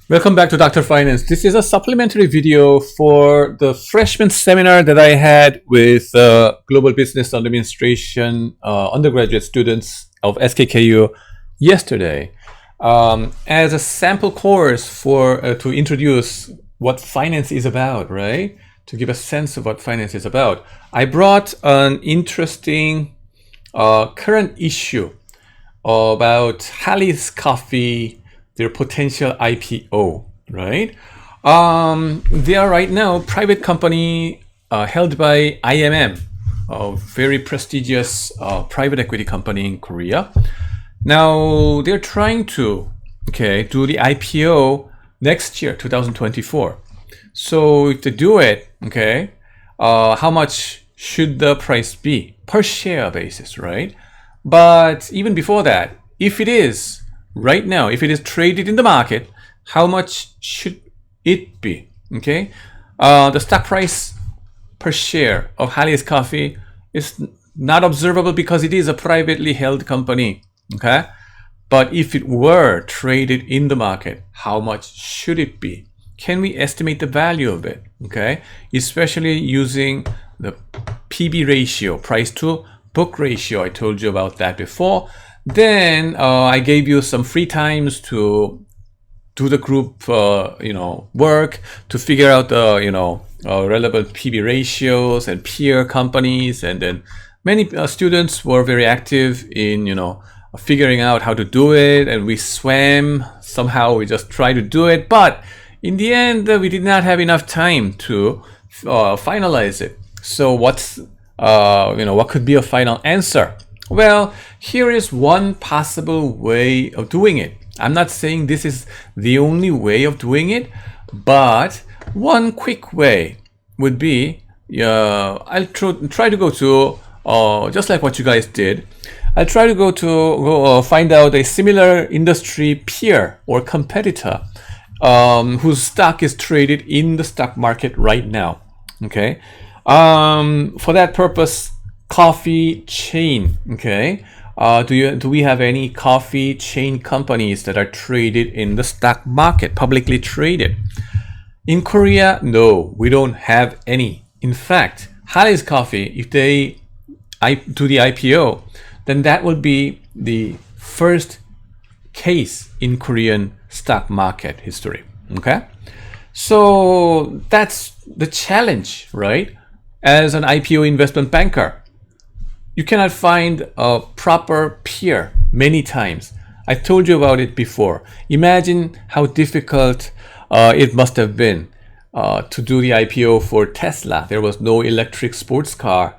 Welcome back to Dr. Finance. This is a supplementary video for the freshman seminar that I had with Global Business Administration undergraduate students of SKKU yesterday as a sample course for to introduce what finance is about, right? To give a sense of what finance is about. I brought an interesting current issue about Halle's Coffee, their potential IPO, right? They are right now private company held by IMM, a very prestigious private equity company in Korea. Now they're trying to do the IPO next year, 2024. So if they do it, how much should the price be per share basis, right? But even before that, if it is right now, if it is traded in the market, how much should it be? The stock price per share of Halle's Coffee is not observable because it is a privately held company. But if it were traded in the market, how much should it be? Can we estimate the value of it? Especially using the PB ratio, price to book ratio. I told you about that before. Then I gave you some free times to do the group work to figure out the relevant PB ratios and peer companies, and then many students were very active in figuring out how to do it, and we swam somehow. We just tried to do it, but in the end we did not have enough time to finalize it. So what could be a final answer? Well, here is one possible way of doing it. I'm not saying this is the only way of doing it, but one quick way would be, I'll try to go to, just like what you guys did, I'll try to go find out a similar industry peer or competitor whose stock is traded in the stock market right now. For that purpose, coffee chain. Do we have any coffee chain companies that are traded in the stock market, publicly traded? In Korea, no, we don't have any. In fact, Halle's Coffee, if they do the IPO, then that will be the first case in Korean stock market history. So that's the challenge, right? As an IPO investment banker, you cannot find a proper peer many times. I told you about it before. Imagine how difficult it must have been to do the IPO for Tesla. There was no electric sports car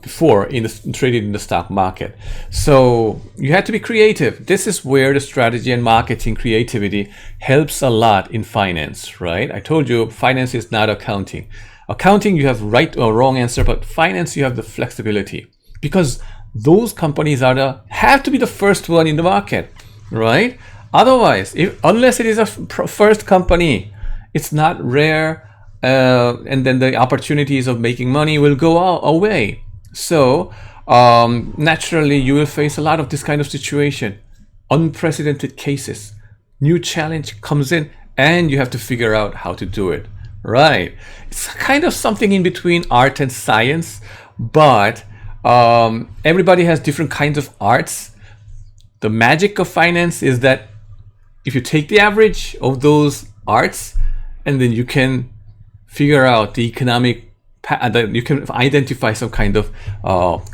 before traded in the stock market. So you had to be creative. This is where the strategy and marketing creativity helps a lot in finance, right? I told you finance is not accounting. Accounting, you have right or wrong answer, but finance, you have the flexibility, because those companies have to be the first one in the market, right? Otherwise, unless it is a first company, it's not rare, and then the opportunities of making money will go away. So naturally, you will face a lot of this kind of situation, unprecedented cases. New challenge comes in, and you have to figure out how to do it. Right. It's kind of something in between art and science, but everybody has different kinds of arts. The magic of finance is that if you take the average of those arts, and then you can figure out the economic, you can identify some kind of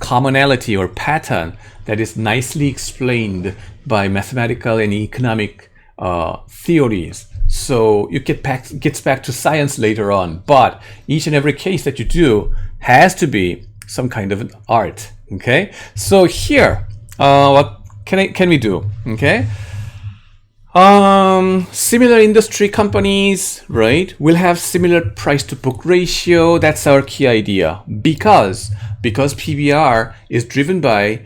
commonality or pattern that is nicely explained by mathematical and economic theories. So you gets back to science later on, but each and every case that you do has to be some kind of an art. So here, what can we do? Similar industry companies, right, will have similar price to book ratio. That's our key idea, because PBR is driven by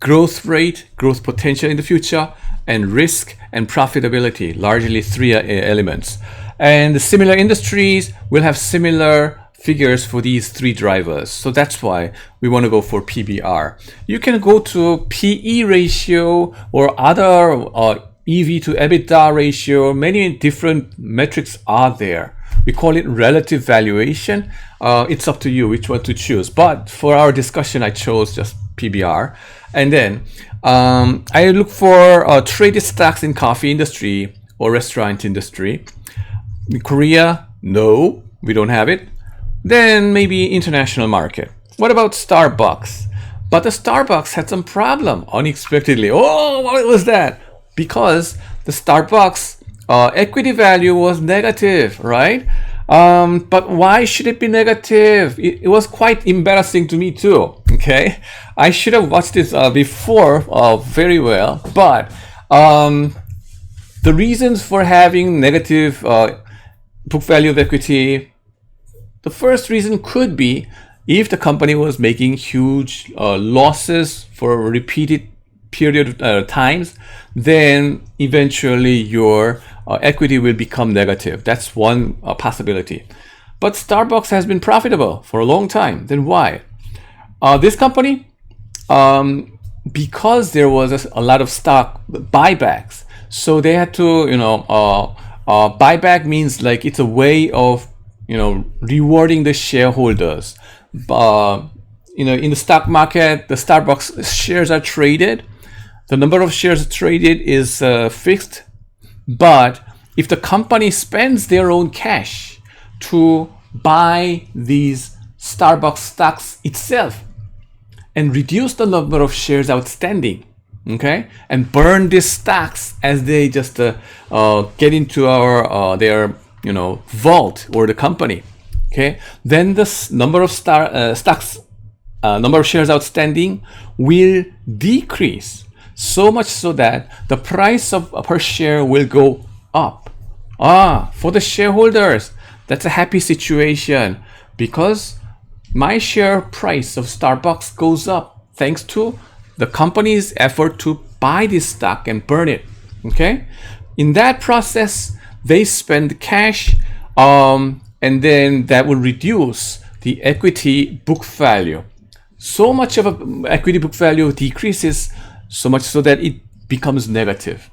growth rate, growth potential in the future, and risk and profitability, largely three elements. And the similar industries will have similar figures for these three drivers. So that's why we want to go for PBR. You can go to PE ratio or other EV to EBITDA ratio, many different metrics are there. We call it relative valuation. It's up to you which one to choose. But for our discussion, I chose just PBR. And then I look for traded stocks in coffee industry or restaurant industry. In Korea, no, we don't have it. Then maybe international market. What about Starbucks? But the Starbucks had some problem unexpectedly. Oh, what was that? Because the Starbucks equity value was negative, right? But why should it be negative? It was quite embarrassing to me too. Okay, I should have watched this before very well. But the reasons for having negative book value of equity, the first reason could be if the company was making huge losses for a repeated period of times, then eventually your equity will become negative. That's one possibility. But Starbucks has been profitable for a long time. Then why? This company, because there was a lot of stock buybacks, so they had to, buyback means like it's a way of, rewarding the shareholders. In the stock market, the Starbucks shares are traded. The number of shares traded is fixed. But if the company spends their own cash to buy these Starbucks stocks itself and reduce the number of shares outstanding, okay, and burn these stocks as they just get into their vault or the company, okay, then the number of stocks, number of shares outstanding will decrease. So much so that the price of per share will go up. For the shareholders, that's a happy situation because my share price of Starbucks goes up thanks to the company's effort to buy this stock and burn it. Okay, in that process, they spend cash, and then that will reduce the equity book value. So much of a equity book value decreases, so much so that it becomes negative.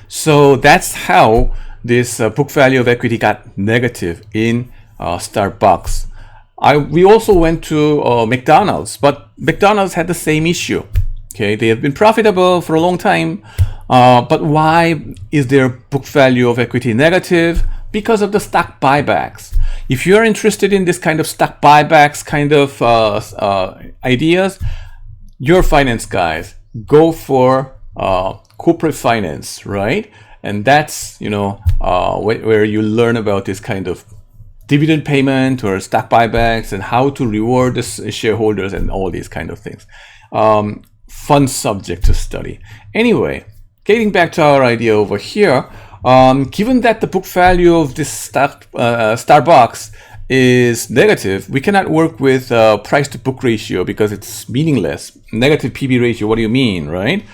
So that's how this book value of equity got negative in Starbucks. We also went to McDonald's, but McDonald's had the same issue. Okay, they have been profitable for a long time, but why is their book value of equity negative? Because of the stock buybacks. If you're interested in this kind of stock buybacks kind of ideas, your finance guys, go for corporate finance, right? And that's where you learn about this kind of dividend payment or stock buybacks and how to reward the shareholders and all these kind of things. Fun subject to study. Anyway, getting back to our idea over here, given that the book value of this Starbucks is negative, we cannot work with price to book ratio because it's meaningless. Negative PB ratio, what do you mean, right?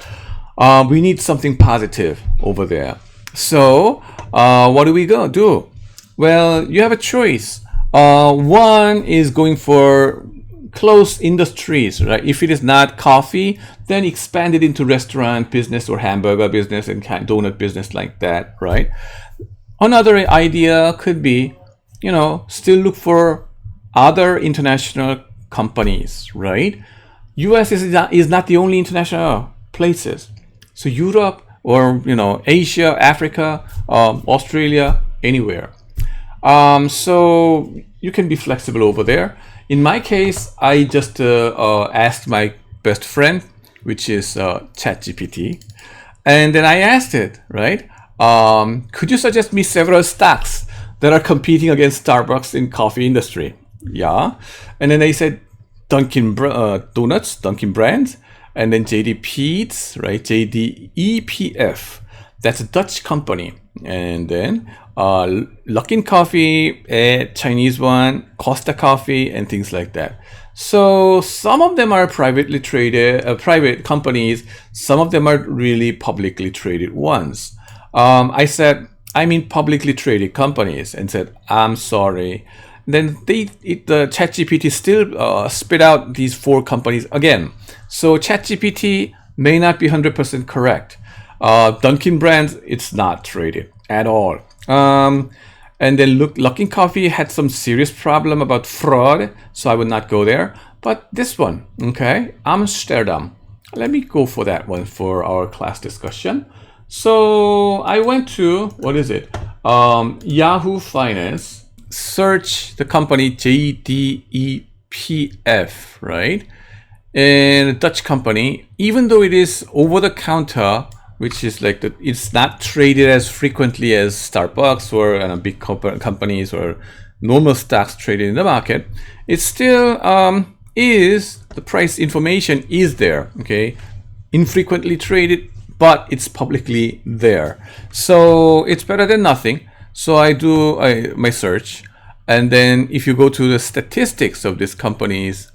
We need something positive over there. So what do we go do? Well, you have a choice. One is going for close industries, right? If it is not coffee, then expand it into restaurant business or hamburger business and donut business like that, right? Another idea could be, still look for other international companies, right? US is not the only international places. So Europe or, Asia, Africa, Australia, anywhere. So you can be flexible over there. In my case, I just asked my best friend, which is ChatGPT. And then I asked it, right? Could you suggest me several stocks that are competing against Starbucks in coffee industry? Yeah. And then they said Dunkin' Donuts, Dunkin' Brands, and then JD Peet's, right? JDEPF. That's a Dutch company. And then Luckin Coffee, a Chinese one, Costa Coffee, and things like that. So some of them are privately traded, private companies. Some of them are really publicly traded ones. I said, I mean publicly traded companies, and said, I'm sorry. Then the ChatGPT still spit out these 4 companies again. So ChatGPT may not be 100% correct. Dunkin' brand, it's not traded at all. And then look, Luckin Coffee had some serious problem about fraud, so I would not go there. But this one, okay, Amsterdam. Let me go for that one for our class discussion. So I went to, what is it? Yahoo Finance, search the company JDEPF, right? And a Dutch company, even though it is over the counter, which is like it's not traded as frequently as Starbucks or big companies or normal stocks traded in the market, it still is, the price information is there, okay? Infrequently traded, but it's publicly there. So it's better than nothing. So I do my search. And then if you go to the statistics of these companies,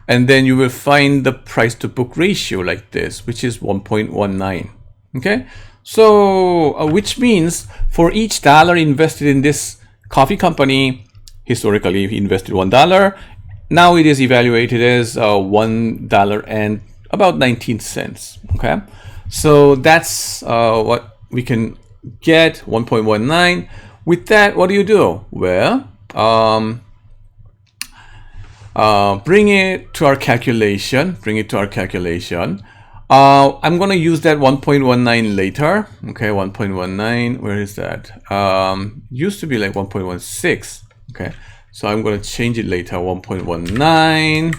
and then you will find the price to book ratio like this, which is 1.19. Okay, so which means for each dollar invested in this coffee company, historically he invested $1. Now it is evaluated as $1 and about 19 cents. Okay, so that's what we can get, 1.19. With that, what do? Well, bring it to our calculation. I'm going to use that 1.19 later. Okay, 1.19, where is that? Used to be like 1.16. Okay, so I'm going to change it later, 1.19.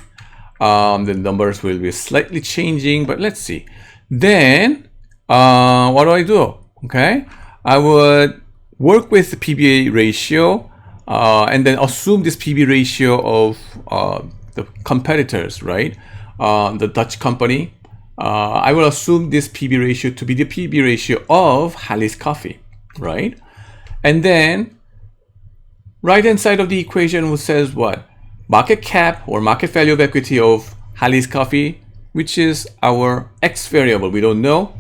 The numbers will be slightly changing, but let's see. Then, what do? Okay, I would work with the PB ratio and then assume this PB ratio of the competitors, right? The Dutch company. I will assume this PB ratio to be the PB ratio of Hallis Coffee, right? And then right hand side of the equation says what? Market cap or market value of equity of Hallis Coffee, which is our X variable, we don't know.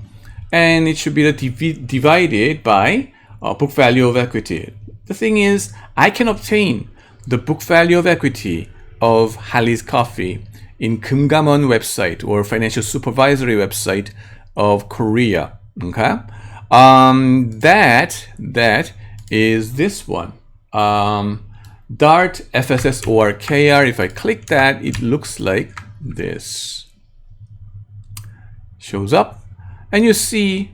And it should be divided by book value of equity. The thing is, I can obtain the book value of equity of Hallis Coffee in Kumgamon website or financial supervisory website of Korea. Okay, that is this one. Dart FSSORKR. If I click that, it looks like this. Shows up, and you see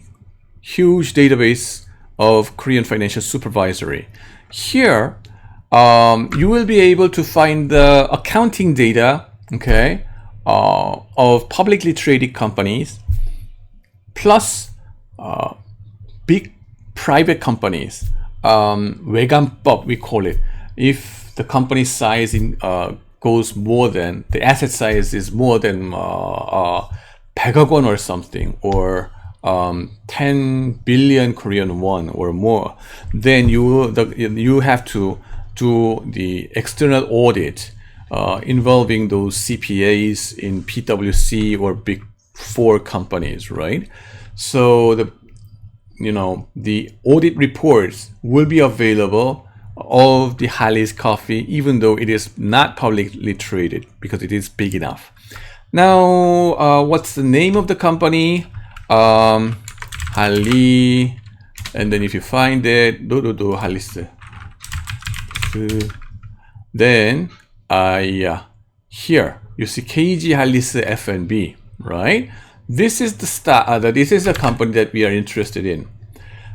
huge database of Korean financial supervisory. Here, you will be able to find the accounting data, okay, of publicly traded companies, plus big private companies. 외관법, we call it. If the company size goes more than, the asset size is more than 100억 won or something, or 10 billion Korean won or more, then you have to do the external audit involving those CPAs in PwC or Big Four companies, right? So the audit reports will be available of the Hallis Coffee, even though it is not publicly traded because it is big enough. Now, what's the name of the company? Halli, and then if you find it, Hallis. Then, here you see KG Hallis F&B, right? This is this is the company that we are interested in.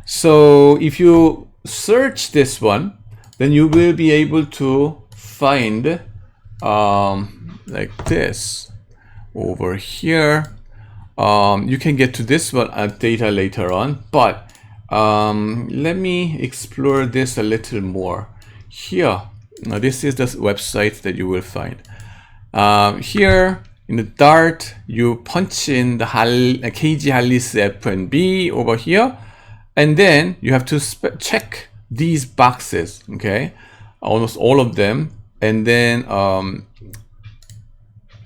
So if you search this one, then you will be able to find like this over here. You can get to this one data later on, but let me explore this a little more. Here, now this is the website that you will find. Here in the Dart, you punch in the KG Hallis F&B over here, and then you have to check these boxes, okay, almost all of them, and then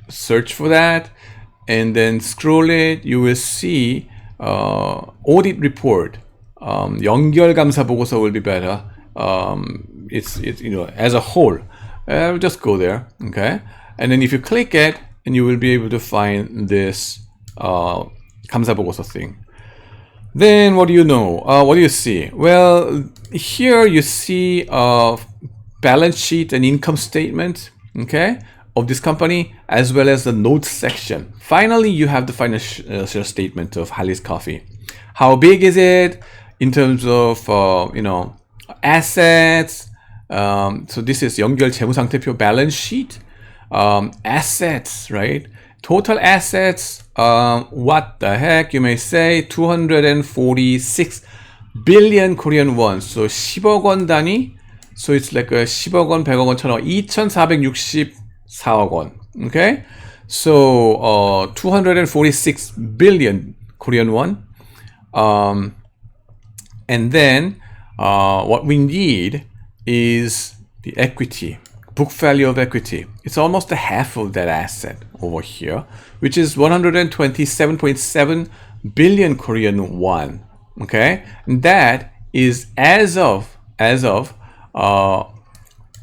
search for that, and then scroll it. You will see audit report. 연결감사 보고서 will be better. It's as a whole. Just go there, okay, and then if you click it, and you will be able to find this 감사 보고서 thing. Then what do you know? What do you see? Well, here you see a balance sheet and income statement, okay, of this company, as well as the notes section. Finally, you have the financial statement of Harley's Coffee. How big is it in terms of assets? So this is 연결 재무상태표 balance sheet. Assets, right? Total assets, what the heck, you may say, 246 billion Korean won. So 10억 원 단위. So it's like a 10억 원, 100억 원, 1000억, 2464억 원. Okay? So 246 billion Korean won. And then what we need is the equity, book value of equity. It's almost a half of that asset over here, which is 127.7 billion Korean won. Okay, and that is as of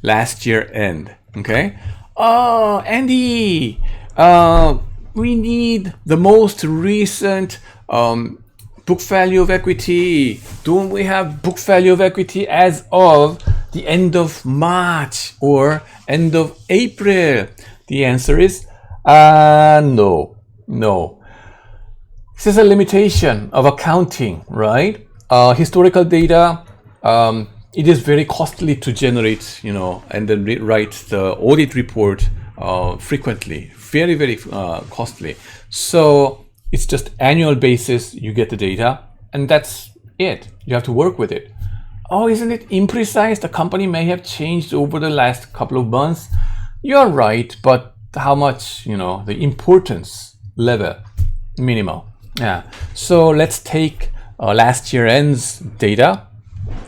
last year end. Okay. Oh, Andy, we need the most recent book value of equity. Don't we have book value of equity as of the end of March or end of April? The answer is no. This is a limitation of accounting, right? Historical data, it is very costly to generate, and then write the audit report frequently. Very costly. So it's just annual basis, you get the data, and that's it. You have to work with it. Oh, isn't it imprecise? The company may have changed over the last couple of months. You're right, but how much, the importance level, minimal. Yeah. So let's take last year end's data.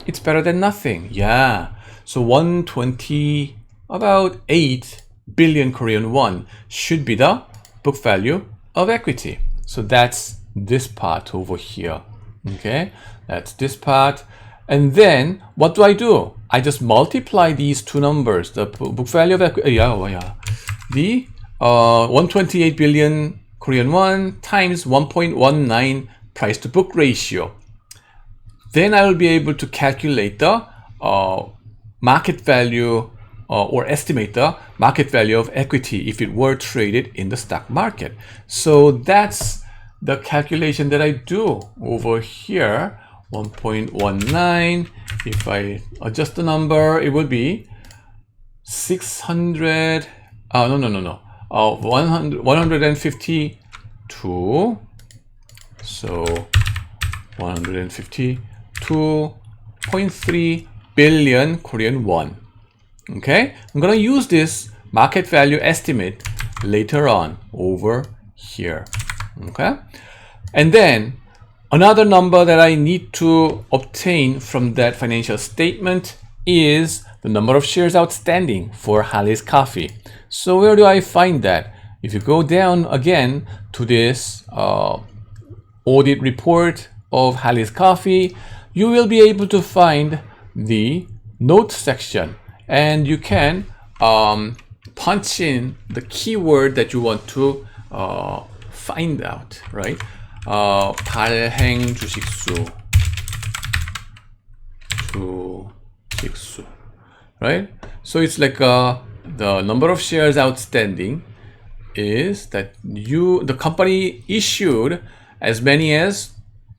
It's better than nothing. Yeah. So 120, about 8 billion Korean won should be the book value of equity. So that's this part over here. Okay. That's this part. And then what do? I just multiply these two numbers, the book value of equity, the 128 billion Korean won times 1.19 price to book ratio. Then I will be able to calculate the market value or estimate the market value of equity if it were traded in the stock market. So that's the calculation that I do over here. 1.19. If I adjust the number, it would be 600. 152. So 152.3 billion Korean won. Okay, I'm gonna use this market value estimate later on over here. Okay, and then another number that I need to obtain from that financial statement is the number of shares outstanding for Harley's Coffee. So where do I find that? If you go down again to this audit report of Harley's Coffee, you will be able to find the notes section, and you can punch in the keyword that you want to find out, right? 발행 주식수, right? So it's like the number of shares outstanding is that the company issued as many as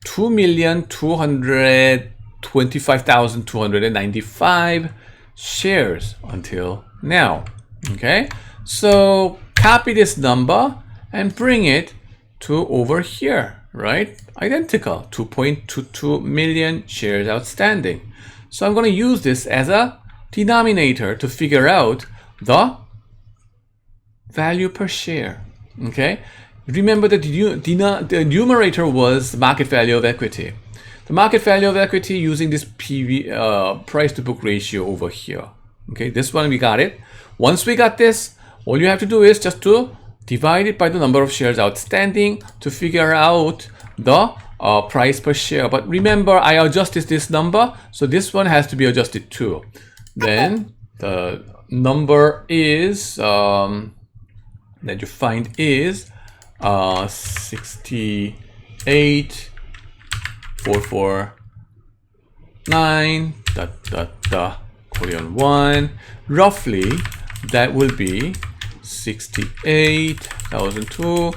2,225,295 shares until now. Okay, so copy this number and bring it to over here, right? Identical, 2.22 million shares outstanding. So I'm going to use this as a denominator to figure out the value per share. Okay, remember that the numerator was the market value of equity. The market value of equity using this PV price to book ratio over here. Okay, this one we got it. Once we got this, all you have to do is just to divide it by the number of shares outstanding to figure out the price per share. But remember, I adjusted this number, so this one has to be adjusted too. Then the number is that you find is 68 449 Korean won. Roughly that will be 68,000 to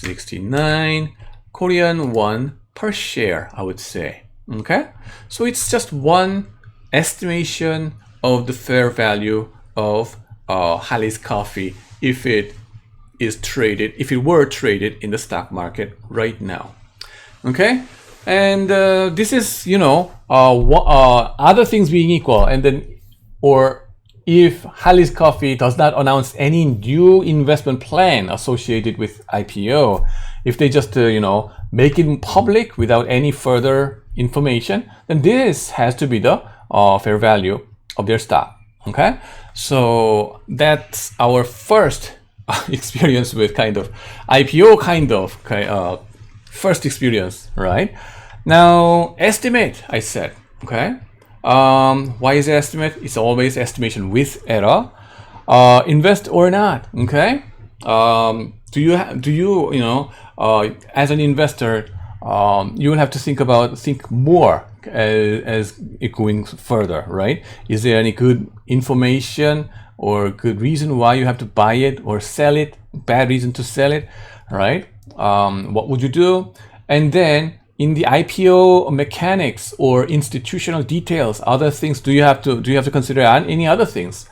69 Korean won per share, I would say. Okay, so it's just one estimation of the fair value of Halle's coffee if it were traded in the stock market right now. Okay, and this is, other things being equal, and then, or if Halle's Coffee does not announce any new investment plan associated with IPO, if they just make it public without any further information, then this has to be the fair value of their stock. Okay, so that's our first experience with kind of IPO first experience, right? Now, estimate, I said, okay? Why is it estimate? It's always estimation with error. Invest or not, okay? Do you as an investor, you will have to think more as it going further, right? Is there any good information or good reason why you have to buy it or sell it? Bad reason to sell it, right? What would you do? And then in the IPO mechanics or institutional details, other things, do you have to consider any other things?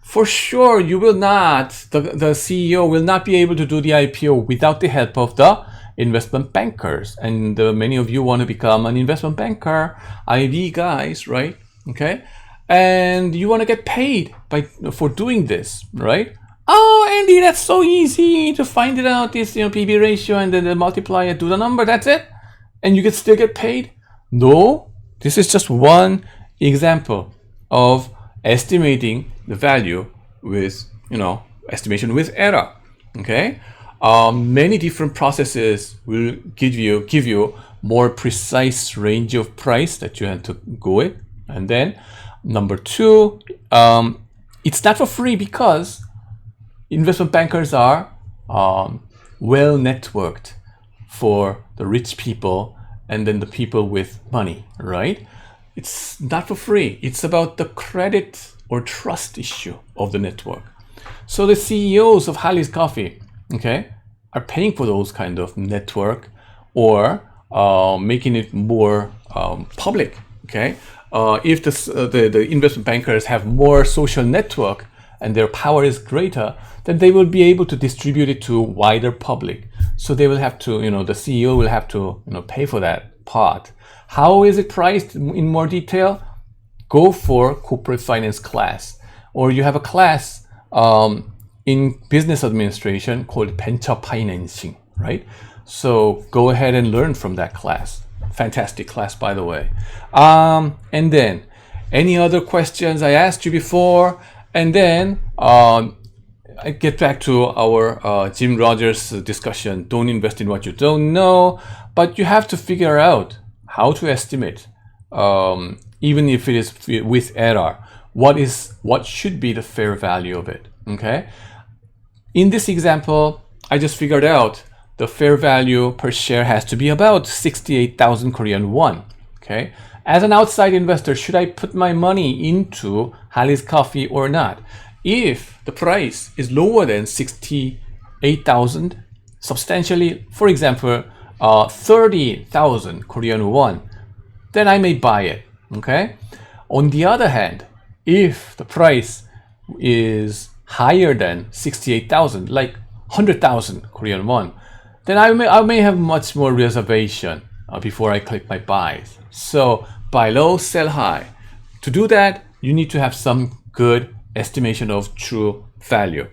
For sure, you will not, the CEO will not be able to do the IPO without the help of the investment bankers. And many of you want to become an investment banker, IB guys, right? Okay. And you want to get paid for doing this, right? Oh, Andy, that's so easy to find it out, this PB ratio, and then the multiplier, do the number, that's it? And you can still get paid? No, this is just one example of estimating the value with, estimation with error. Okay, many different processes will give you more precise range of price that you have to go with. And then number two, it's not for free because investment bankers are well networked for the rich people and then the people with money, right? It's not for free. It's about the credit or trust issue of the network. So the CEOs of Halle's Coffee, okay, are paying for those kind of network or making it more public, okay? If the investment bankers have more social network and their power is greater, then they will be able to distribute it to wider public. So they will have to, the CEO will have to, pay for that part. How is it priced in more detail? Go for corporate finance class, or you have a class in business administration called venture financing, right? So go ahead and learn from that class. Fantastic class, by the way. And then any other questions I asked you before, and then I get back to our Jim Rogers discussion. Don't invest in what you don't know, but you have to figure out how to estimate, even if it is with error. What should be the fair value of it? Okay. In this example, I just figured out the fair value per share has to be about 68,000 Korean won. Okay. As an outside investor, should I put my money into Halle's Coffee or not? If the price is lower than 68,000, substantially, for example, 30,000 Korean won, then I may buy it. Okay. On the other hand, if the price is higher than 68,000, like 100,000 Korean won, then I may have much more reservation before I click my buys. So buy low, sell high. To do that, you need to have some good estimation of true value.